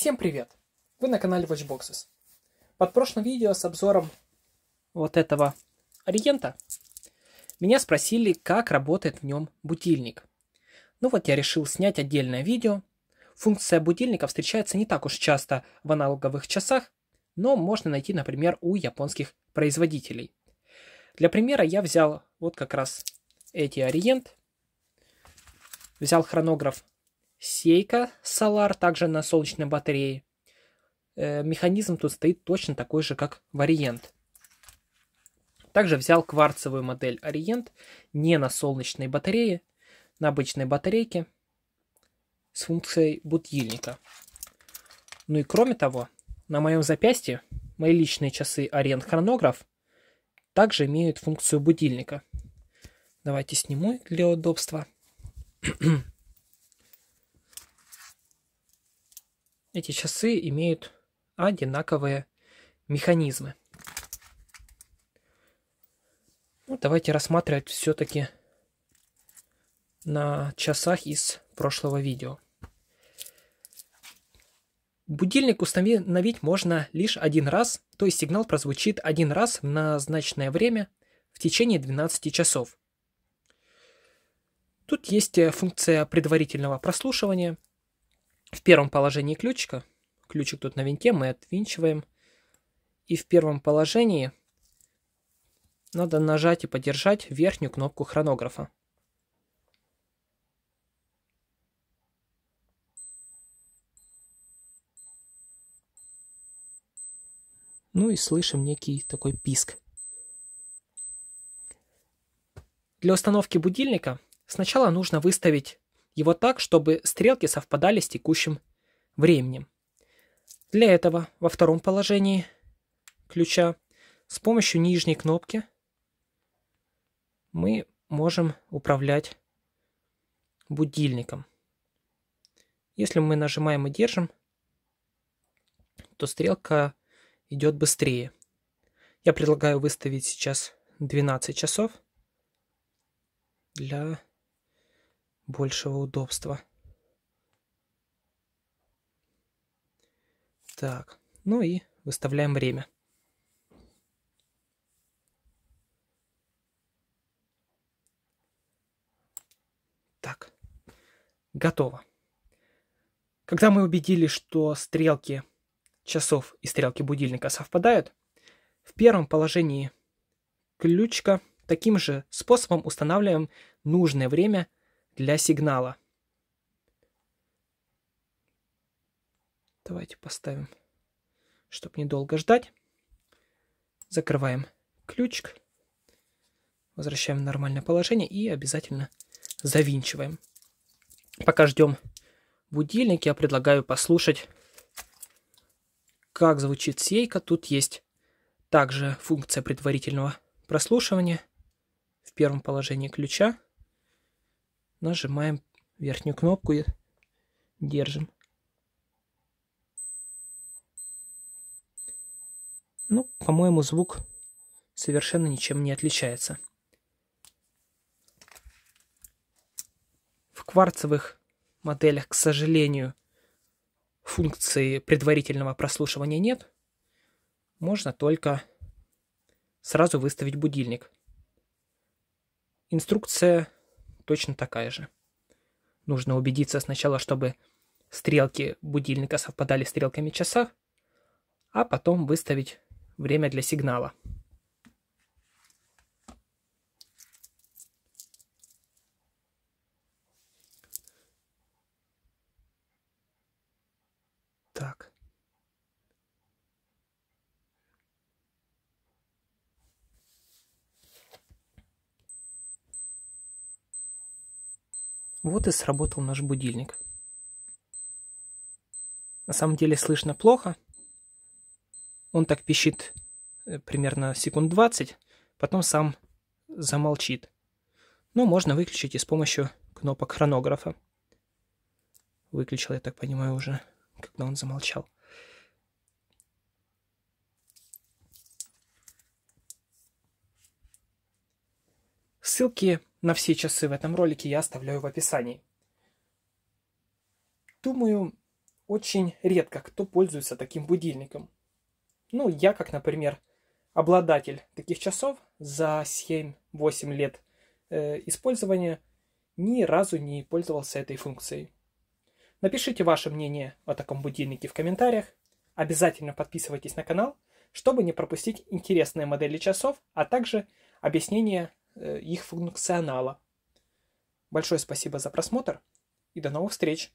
Всем привет! Вы на канале Watchboxes. Под прошлым видео с обзором вот этого Ориента меня спросили, как работает в нем будильник. Ну вот я решил снять отдельное видео. Функция будильника встречается не так уж часто в аналоговых часах, но можно найти, например, у японских производителей. Для примера я взял вот как раз эти Ориент. Взял хронограф Seiko Solar, также на солнечной батарее. Механизм тут стоит точно такой же, как в Ориент. Также взял кварцевую модель Ориент, не на солнечной батарее, на обычной батарейке с функцией будильника. Ну и кроме того, на моем запястье мои личные часы Ориент хронограф также имеют функцию будильника. Давайте сниму для удобства. Эти часы имеют одинаковые механизмы. Ну, давайте рассматривать все-таки на часах из прошлого видео. Будильник установить можно лишь один раз, то есть сигнал прозвучит один раз в назначенное время в течение 12 часов. Тут есть функция предварительного прослушивания. В первом положении ключика, ключик тут на винте, мы отвинчиваем. И в первом положении надо нажать и подержать верхнюю кнопку хронографа. Ну и слышим некий такой писк. Для установки будильника сначала нужно выставить его так, чтобы стрелки совпадали с текущим временем. Для этого во втором положении ключа с помощью нижней кнопки мы можем управлять будильником. Если мы нажимаем и держим, то стрелка идет быстрее. Я предлагаю выставить сейчас 12 часов для большего удобства. Так, ну и выставляем время. Так, готово. Когда мы убедились, что стрелки часов и стрелки будильника совпадают, в первом положении ключика таким же способом устанавливаем нужное время для сигнала. Давайте поставим, чтобы недолго ждать. Закрываем ключик, возвращаем в нормальное положение и обязательно завинчиваем. Пока ждем будильник, я предлагаю послушать, как звучит Seiko. Тут есть также функция предварительного прослушивания. В первом положении ключа нажимаем верхнюю кнопку и держим. Ну, по-моему, звук совершенно ничем не отличается. В кварцевых моделях, к сожалению, функции предварительного прослушивания нет. Можно только сразу выставить будильник. Инструкция точно такая же. Нужно убедиться сначала, чтобы стрелки будильника совпадали с стрелками часа, а потом выставить время для сигнала. Так. Вот и сработал наш будильник. На самом деле слышно плохо. Он так пищит примерно секунд 20, потом сам замолчит. Но можно выключить и с помощью кнопок хронографа. Выключил, я так понимаю, уже, когда он замолчал. Ссылки на все часы в этом ролике я оставляю в описании. Думаю, очень редко кто пользуется таким будильником. Ну, я, как, например, обладатель таких часов, за 7-8 лет использования ни разу не пользовался этой функцией. Напишите ваше мнение о таком будильнике в комментариях. Обязательно подписывайтесь на канал, чтобы не пропустить интересные модели часов, а также объяснение их функционала. Большое спасибо за просмотр и до новых встреч!